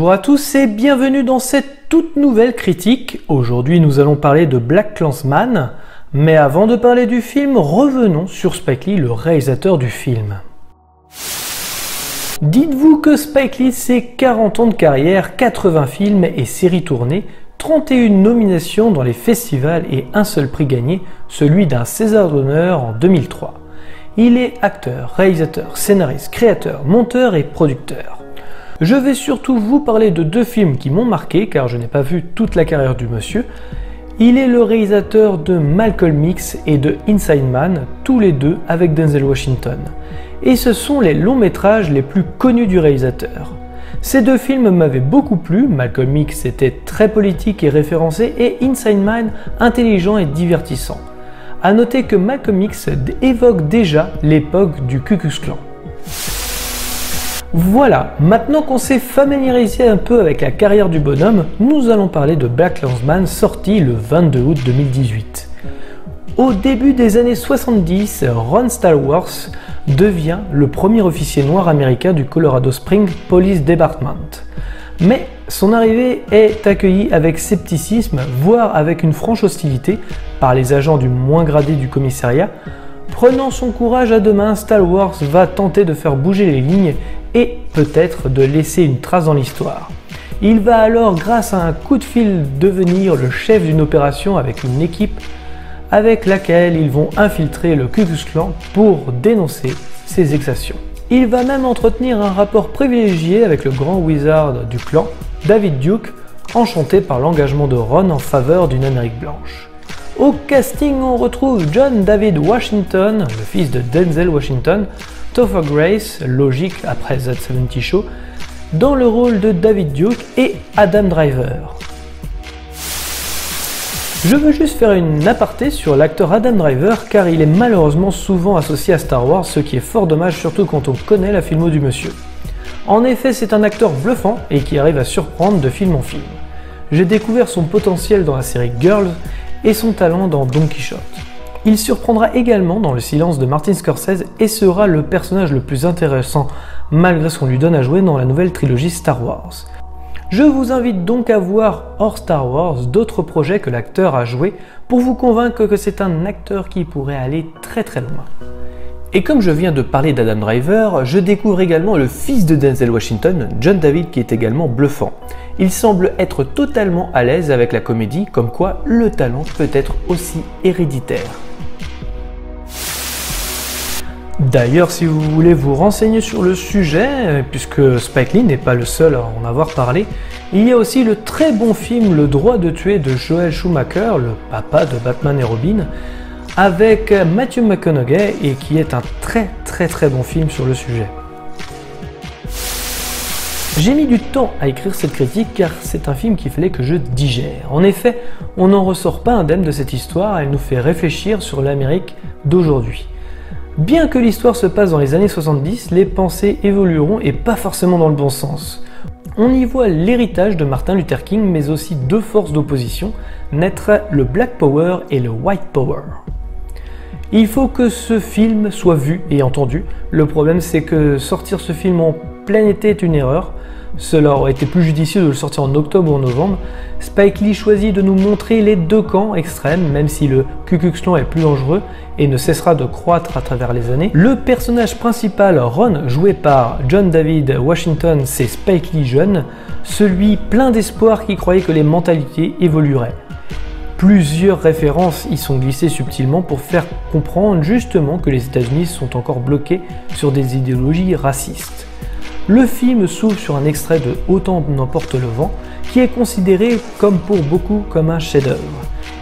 Bonjour à tous et bienvenue dans cette toute nouvelle critique. Aujourd'hui nous allons parler de BlacKkKlansman, mais avant de parler du film, revenons sur Spike Lee, le réalisateur du film. Dites-vous que Spike Lee c'est 40 ans de carrière, 80 films et séries tournées, 31 nominations dans les festivals et un seul prix gagné, celui d'un César d'honneur en 2003. Il est acteur, réalisateur, scénariste, créateur, monteur et producteur. Je vais surtout vous parler de deux films qui m'ont marqué car je n'ai pas vu toute la carrière du monsieur. Il est le réalisateur de Malcolm X et de Inside Man, tous les deux avec Denzel Washington. Et ce sont les longs métrages les plus connus du réalisateur. Ces deux films m'avaient beaucoup plu, Malcolm X était très politique et référencé et Inside Man intelligent et divertissant. A noter que Malcolm X évoque déjà l'époque du Ku Klux Klan. Voilà, maintenant qu'on s'est familiarisé un peu avec la carrière du bonhomme, nous allons parler de BlacKkKlansman sorti le 22 août 2018. Au début des années 70, Ron Stallworth devient le premier officier noir américain du Colorado Springs Police Department. Mais son arrivée est accueillie avec scepticisme, voire avec une franche hostilité par les agents du moins gradé du commissariat. Prenant son courage à deux mains, Stallworth va tenter de faire bouger les lignes et peut-être de laisser une trace dans l'histoire. Il va alors, grâce à un coup de fil, devenir le chef d'une opération avec une équipe avec laquelle ils vont infiltrer le Ku Klux Klan pour dénoncer ses exactions. Il va même entretenir un rapport privilégié avec le grand wizard du clan, David Duke, enchanté par l'engagement de Ron en faveur d'une Amérique blanche. Au casting, on retrouve John David Washington, le fils de Denzel Washington, Topher Grace, logique après That 70 Show, dans le rôle de David Duke et Adam Driver. Je veux juste faire une aparté sur l'acteur Adam Driver car il est malheureusement souvent associé à Star Wars, ce qui est fort dommage surtout quand on connaît la filmo du monsieur. En effet, c'est un acteur bluffant et qui arrive à surprendre de film en film. J'ai découvert son potentiel dans la série Girls et son talent dans Don Quichotte. Il surprendra également dans Le Silence de Martin Scorsese et sera le personnage le plus intéressant malgré ce qu'on lui donne à jouer dans la nouvelle trilogie Star Wars. Je vous invite donc à voir hors Star Wars d'autres projets que l'acteur a joué pour vous convaincre que c'est un acteur qui pourrait aller très loin. Et comme je viens de parler d'Adam Driver, je découvre également le fils de Denzel Washington, John David, qui est également bluffant. Il semble être totalement à l'aise avec la comédie, comme quoi le talent peut être aussi héréditaire. D'ailleurs, si vous voulez vous renseigner sur le sujet, puisque Spike Lee n'est pas le seul à en avoir parlé, il y a aussi le très bon film Le droit de tuer de Joel Schumacher, le papa de Batman et Robin, avec Matthew McConaughey et qui est un très bon film sur le sujet. J'ai mis du temps à écrire cette critique car c'est un film qu'il fallait que je digère. En effet, on n'en ressort pas indemne de cette histoire, elle nous fait réfléchir sur l'Amérique d'aujourd'hui. Bien que l'histoire se passe dans les années 70, les pensées évolueront et pas forcément dans le bon sens. On y voit l'héritage de Martin Luther King mais aussi deux forces d'opposition, naître le Black Power et le White Power. Il faut que ce film soit vu et entendu. Le problème c'est que sortir ce film en plein été est une erreur. Cela aurait été plus judicieux de le sortir en octobre ou en novembre. Spike Lee choisit de nous montrer les deux camps extrêmes, même si le Ku Klux Klan est plus dangereux et ne cessera de croître à travers les années. Le personnage principal, Ron, joué par John David Washington, c'est Spike Lee jeune, celui plein d'espoir qui croyait que les mentalités évolueraient. Plusieurs références y sont glissées subtilement pour faire comprendre justement que les États-Unis sont encore bloqués sur des idéologies racistes. Le film s'ouvre sur un extrait de Autant n'emporte le vent, qui est considéré comme pour beaucoup comme un chef-d'œuvre.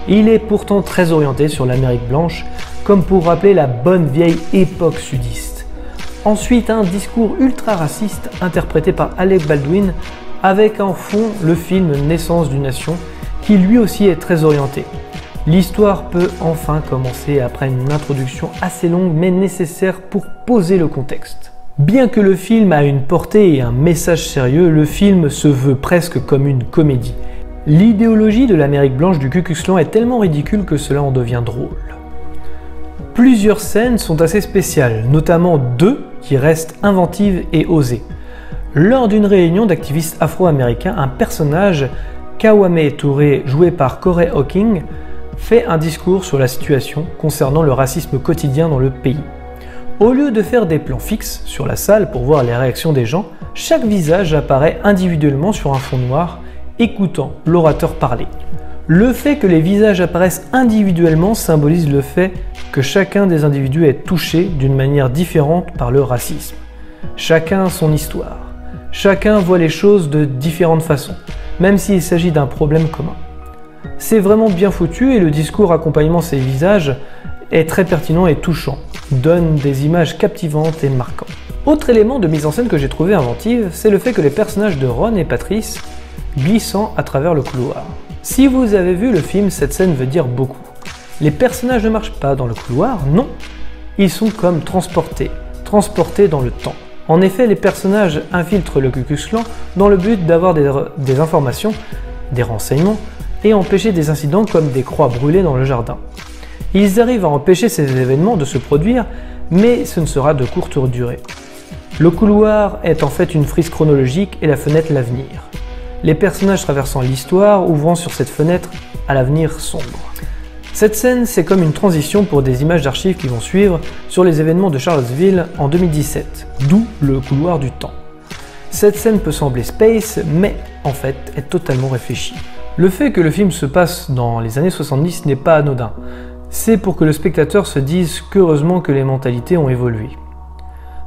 Il est pourtant très orienté sur l'Amérique blanche, comme pour rappeler la bonne vieille époque sudiste. Ensuite, un discours ultra raciste interprété par Alec Baldwin, avec en fond le film Naissance d'une nation, qui lui aussi est très orienté. L'histoire peut enfin commencer après une introduction assez longue mais nécessaire pour poser le contexte. Bien que le film a une portée et un message sérieux, le film se veut presque comme une comédie. L'idéologie de l'Amérique blanche du Ku Klux Klan est tellement ridicule que cela en devient drôle. Plusieurs scènes sont assez spéciales, notamment deux qui restent inventives et osées. Lors d'une réunion d'activistes afro-américains, un personnage, Kwame Touré, joué par Corey Hawking, fait un discours sur la situation concernant le racisme quotidien dans le pays. Au lieu de faire des plans fixes sur la salle pour voir les réactions des gens, chaque visage apparaît individuellement sur un fond noir, écoutant l'orateur parler. Le fait que les visages apparaissent individuellement symbolise le fait que chacun des individus est touché d'une manière différente par le racisme. Chacun a son histoire. Chacun voit les choses de différentes façons, même s'il s'agit d'un problème commun. C'est vraiment bien foutu et le discours accompagnant ces visages est très pertinent et touchant, donne des images captivantes et marquantes. Autre élément de mise en scène que j'ai trouvé inventive, c'est le fait que les personnages de Ron et Patrice glissant à travers le couloir. Si vous avez vu le film, cette scène veut dire beaucoup. Les personnages ne marchent pas dans le couloir, non, ils sont comme transportés dans le temps. En effet, les personnages infiltrent le Ku Klux Klan dans le but d'avoir des informations, des renseignements et empêcher des incidents comme des croix brûlées dans le jardin. Ils arrivent à empêcher ces événements de se produire, mais ce ne sera de courte durée. Le couloir est en fait une frise chronologique et la fenêtre l'avenir. Les personnages traversant l'histoire ouvrant sur cette fenêtre à l'avenir sombre. Cette scène, c'est comme une transition pour des images d'archives qui vont suivre sur les événements de Charlottesville en 2017, d'où le couloir du temps. Cette scène peut sembler space, mais en fait est totalement réfléchie. Le fait que le film se passe dans les années 70 n'est pas anodin. C'est pour que le spectateur se dise qu'heureusement que les mentalités ont évolué.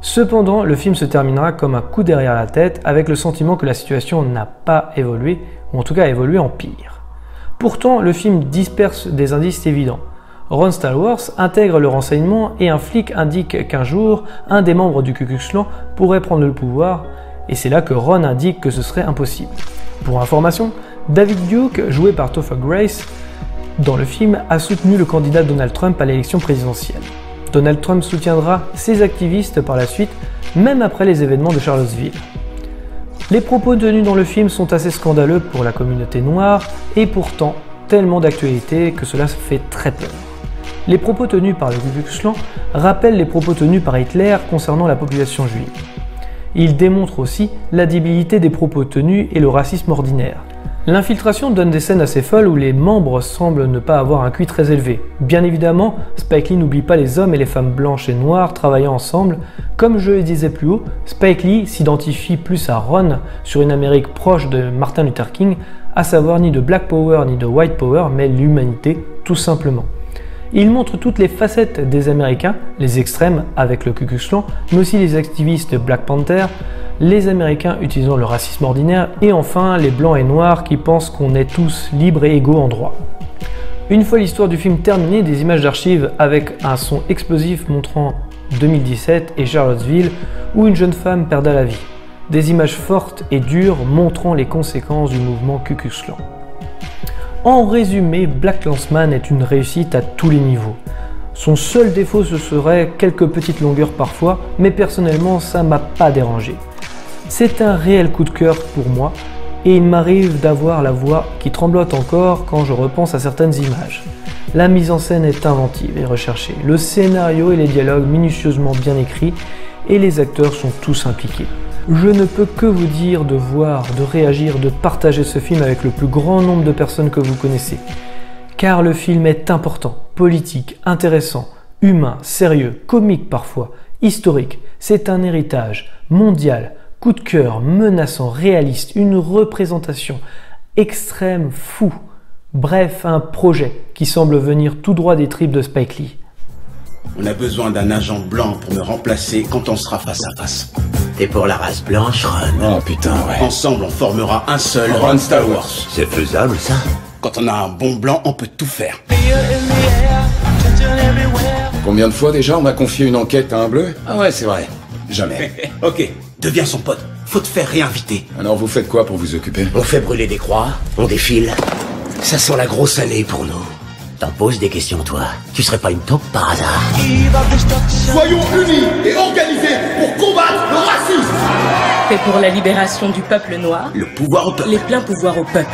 Cependant, le film se terminera comme un coup derrière la tête avec le sentiment que la situation n'a pas évolué, ou en tout cas a évolué en pire. Pourtant, le film disperse des indices évidents. Ron Stallworth intègre le renseignement et un flic indique qu'un jour, un des membres du Ku Klux Klan pourrait prendre le pouvoir, et c'est là que Ron indique que ce serait impossible. Pour information, David Duke, joué par Topher Grace, dans le film, a soutenu le candidat Donald Trump à l'élection présidentielle. Donald Trump soutiendra ces activistes par la suite, même après les événements de Charlottesville. Les propos tenus dans le film sont assez scandaleux pour la communauté noire et pourtant tellement d'actualité que cela fait très peur. Les propos tenus par le Ku Klux Klan rappellent les propos tenus par Hitler concernant la population juive. Ils démontrent aussi la débilité des propos tenus et le racisme ordinaire. L'infiltration donne des scènes assez folles où les membres semblent ne pas avoir un QI très élevé. Bien évidemment, Spike Lee n'oublie pas les hommes et les femmes blanches et noires travaillant ensemble. Comme je le disais plus haut, Spike Lee s'identifie plus à Ron sur une Amérique proche de Martin Luther King, à savoir ni de Black Power ni de White Power, mais l'humanité tout simplement. Il montre toutes les facettes des Américains, les extrêmes avec le Ku Klux Klan, mais aussi les activistes Black Panther, les Américains utilisant le racisme ordinaire et enfin les blancs et noirs qui pensent qu'on est tous libres et égaux en droit. Une fois l'histoire du film terminée, des images d'archives avec un son explosif montrant 2017 et Charlottesville où une jeune femme perdait la vie. Des images fortes et dures montrant les conséquences du mouvement Ku Klux Klan. En résumé, BlacKkKlansman est une réussite à tous les niveaux. Son seul défaut ce serait quelques petites longueurs parfois, mais personnellement ça m'a pas dérangé. C'est un réel coup de cœur pour moi et il m'arrive d'avoir la voix qui tremblote encore quand je repense à certaines images. La mise en scène est inventive et recherchée, le scénario et les dialogues minutieusement bien écrits et les acteurs sont tous impliqués. Je ne peux que vous dire de voir, de réagir, de partager ce film avec le plus grand nombre de personnes que vous connaissez. Car le film est important, politique, intéressant, humain, sérieux, comique parfois, historique. C'est un héritage mondial, coup de cœur, menaçant, réaliste, une représentation extrême, fou. Bref, un projet qui semble venir tout droit des tripes de Spike Lee. On a besoin d'un agent blanc pour me remplacer quand on sera face à face. Et pour la race blanche, Ron. Oh putain, ouais. Ensemble, on formera un seul Ron Stallworth. C'est faisable, ça? Quand on a un bon blanc, on peut tout faire. Combien de fois déjà on a confié une enquête à un bleu? Ah ouais, c'est vrai. Jamais. Ok, deviens son pote. Faut te faire réinviter. Alors vous faites quoi pour vous occuper? On fait brûler des croix, on défile. Ça sent la grosse année pour nous. T'en poses des questions, toi. Tu serais pas une taupe par hasard? Soyons unis et organisés pour combattre le racisme. C'est pour la libération du peuple noir. Le pouvoir au peuple. Les pleins pouvoirs au peuple.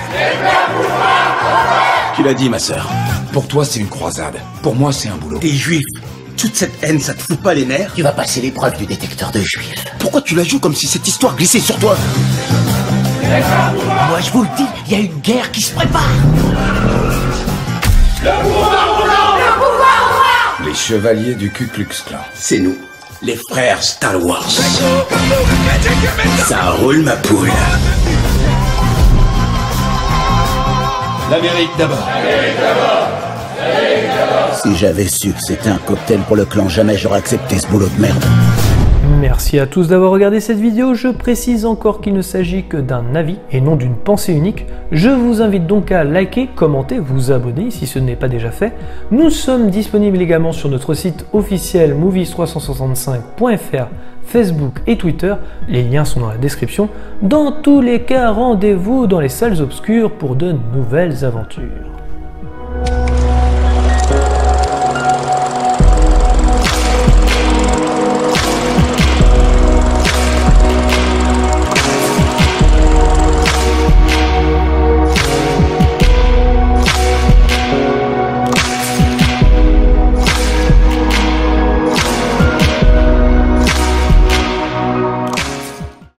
Tu l'as dit, ma sœur. Pour toi, c'est une croisade. Pour moi, c'est un boulot. T'es juif. Toute cette haine, ça te fout pas les nerfs? Tu vas passer l'épreuve du détecteur de juifs. Pourquoi tu la joues comme si cette histoire glissait sur toi? Moi, je vous le dis, il y a une guerre qui se prépare. Les chevaliers du Ku Klux Klan. C'est nous, les frères Star Wars. Ça roule ma poule. L'Amérique d'abord. Si j'avais su que c'était un cocktail pour le clan, jamais j'aurais accepté ce boulot de merde. Merci à tous d'avoir regardé cette vidéo. Je précise encore qu'il ne s'agit que d'un avis et non d'une pensée unique. Je vous invite donc à liker, commenter, vous abonner si ce n'est pas déjà fait. Nous sommes disponibles également sur notre site officiel movies365.fr, Facebook et Twitter. Les liens sont dans la description. Dans tous les cas, rendez-vous dans les salles obscures pour de nouvelles aventures.